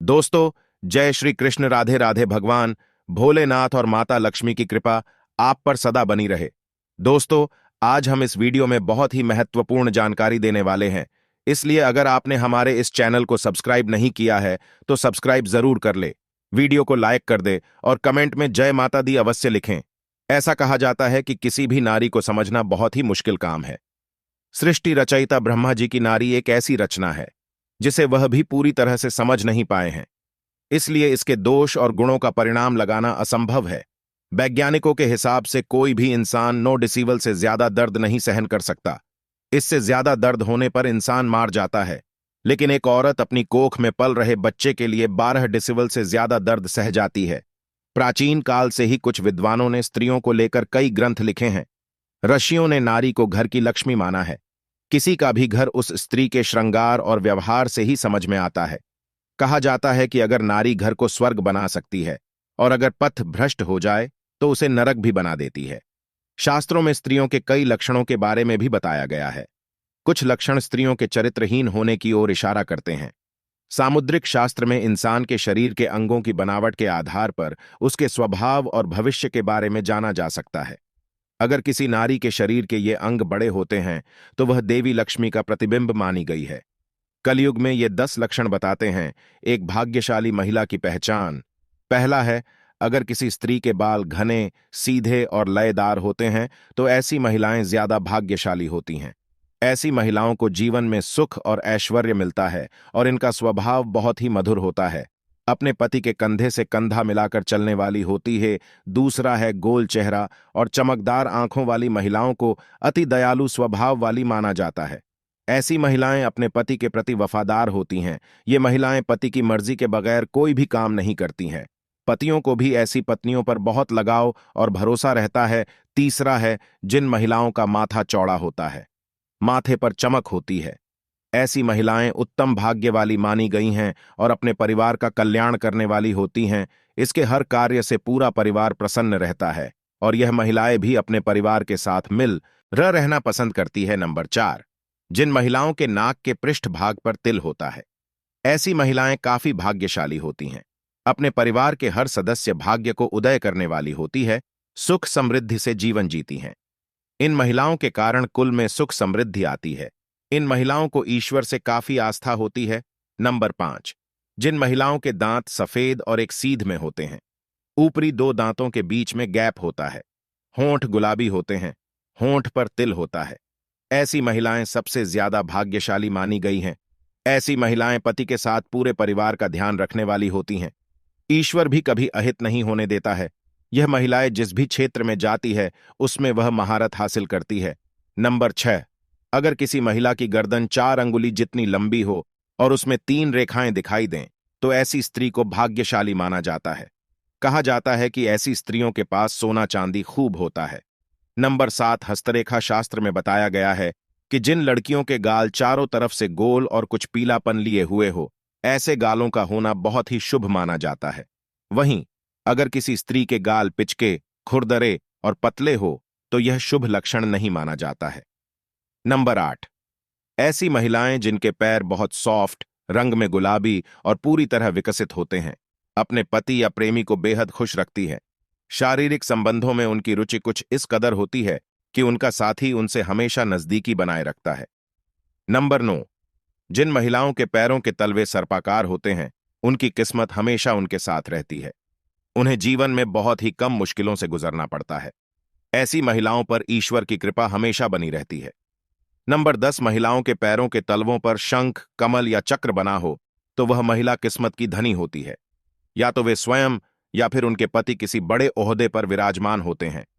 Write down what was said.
दोस्तों, जय श्री कृष्ण। राधे राधे। भगवान भोलेनाथ और माता लक्ष्मी की कृपा आप पर सदा बनी रहे। दोस्तों, आज हम इस वीडियो में बहुत ही महत्वपूर्ण जानकारी देने वाले हैं, इसलिए अगर आपने हमारे इस चैनल को सब्सक्राइब नहीं किया है तो सब्सक्राइब जरूर कर ले, वीडियो को लाइक कर दे और कमेंट में जय माता दी अवश्य लिखें। ऐसा कहा जाता है कि किसी भी नारी को समझना बहुत ही मुश्किल काम है। सृष्टि रचयिता ब्रह्मा जी की नारी एक ऐसी रचना है जिसे वह भी पूरी तरह से समझ नहीं पाए हैं, इसलिए इसके दोष और गुणों का परिणाम लगाना असंभव है। वैज्ञानिकों के हिसाब से कोई भी इंसान 9 डेसिबल से ज्यादा दर्द नहीं सहन कर सकता। इससे ज्यादा दर्द होने पर इंसान मार जाता है, लेकिन एक औरत अपनी कोख में पल रहे बच्चे के लिए 12 डेसिबल से ज्यादा दर्द सह जाती है। प्राचीन काल से ही कुछ विद्वानों ने स्त्रियों को लेकर कई ग्रंथ लिखे हैं। ऋषियों ने नारी को घर की लक्ष्मी माना है। किसी का भी घर उस स्त्री के श्रृंगार और व्यवहार से ही समझ में आता है। कहा जाता है कि अगर नारी घर को स्वर्ग बना सकती है और अगर पथ भ्रष्ट हो जाए तो उसे नरक भी बना देती है। शास्त्रों में स्त्रियों के कई लक्षणों के बारे में भी बताया गया है। कुछ लक्षण स्त्रियों के चरित्रहीन होने की ओर इशारा करते हैं। सामुद्रिक शास्त्र में इंसान के शरीर के अंगों की बनावट के आधार पर उसके स्वभाव और भविष्य के बारे में जाना जा सकता है। अगर किसी नारी के शरीर के ये अंग बड़े होते हैं तो वह देवी लक्ष्मी का प्रतिबिंब मानी गई है। कलयुग में ये 10 लक्षण बताते हैं एक भाग्यशाली महिला की पहचान। पहला है, अगर किसी स्त्री के बाल घने, सीधे और लयदार होते हैं तो ऐसी महिलाएं ज्यादा भाग्यशाली होती हैं। ऐसी महिलाओं को जीवन में सुख और ऐश्वर्य मिलता है और इनका स्वभाव बहुत ही मधुर होता है। अपने पति के कंधे से कंधा मिलाकर चलने वाली होती है। दूसरा है, गोल चेहरा और चमकदार आंखों वाली महिलाओं को अति दयालु स्वभाव वाली माना जाता है। ऐसी महिलाएं अपने पति के प्रति वफादार होती हैं। ये महिलाएं पति की मर्जी के बगैर कोई भी काम नहीं करती हैं। पतियों को भी ऐसी पत्नियों पर बहुत लगाव और भरोसा रहता है। तीसरा है, जिन महिलाओं का माथा चौड़ा होता है, माथे पर चमक होती है, ऐसी महिलाएं उत्तम भाग्य वाली मानी गई हैं और अपने परिवार का कल्याण करने वाली होती हैं। इसके हर कार्य से पूरा परिवार प्रसन्न रहता है और यह महिलाएं भी अपने परिवार के साथ मिल रहना पसंद करती है। नंबर 4, जिन महिलाओं के नाक के पृष्ठ भाग पर तिल होता है, ऐसी महिलाएं काफी भाग्यशाली होती हैं। अपने परिवार के हर सदस्य भाग्य को उदय करने वाली होती है, सुख समृद्धि से जीवन जीती हैं। इन महिलाओं के कारण कुल में सुख समृद्धि आती है। इन महिलाओं को ईश्वर से काफी आस्था होती है। नंबर 5, जिन महिलाओं के दांत सफेद और एक सीध में होते हैं, ऊपरी 2 दांतों के बीच में गैप होता है, होंठ गुलाबी होते हैं, होंठ पर तिल होता है, ऐसी महिलाएं सबसे ज्यादा भाग्यशाली मानी गई हैं। ऐसी महिलाएं पति के साथ पूरे परिवार का ध्यान रखने वाली होती हैं। ईश्वर भी कभी अहित नहीं होने देता है। यह महिलाएं जिस भी क्षेत्र में जाती है उसमें वह महारत हासिल करती है। नंबर 6, अगर किसी महिला की गर्दन 4 अंगुली जितनी लंबी हो और उसमें 3 रेखाएं दिखाई दें तो ऐसी स्त्री को भाग्यशाली माना जाता है। कहा जाता है कि ऐसी स्त्रियों के पास सोना चांदी खूब होता है। नंबर 7, हस्तरेखा शास्त्र में बताया गया है कि जिन लड़कियों के गाल चारों तरफ से गोल और कुछ पीलापन लिए हुए हो, ऐसे गालों का होना बहुत ही शुभ माना जाता है। वहीं अगर किसी स्त्री के गाल पिचके, खुरदरे और पतले हो तो यह शुभ लक्षण नहीं माना जाता है। नंबर 8, ऐसी महिलाएं जिनके पैर बहुत सॉफ्ट, रंग में गुलाबी और पूरी तरह विकसित होते हैं, अपने पति या प्रेमी को बेहद खुश रखती है। शारीरिक संबंधों में उनकी रुचि कुछ इस कदर होती है कि उनका साथी उनसे हमेशा नजदीकी बनाए रखता है। नंबर 9, जिन महिलाओं के पैरों के तलवे सर्पाकार होते हैं, उनकी किस्मत हमेशा उनके साथ रहती है। उन्हें जीवन में बहुत ही कम मुश्किलों से गुजरना पड़ता है। ऐसी महिलाओं पर ईश्वर की कृपा हमेशा बनी रहती है। नंबर 10, महिलाओं के पैरों के तलवों पर शंख, कमल या चक्र बना हो तो वह महिला किस्मत की धनी होती है। या तो वे स्वयं या फिर उनके पति किसी बड़े ओहदे पर विराजमान होते हैं।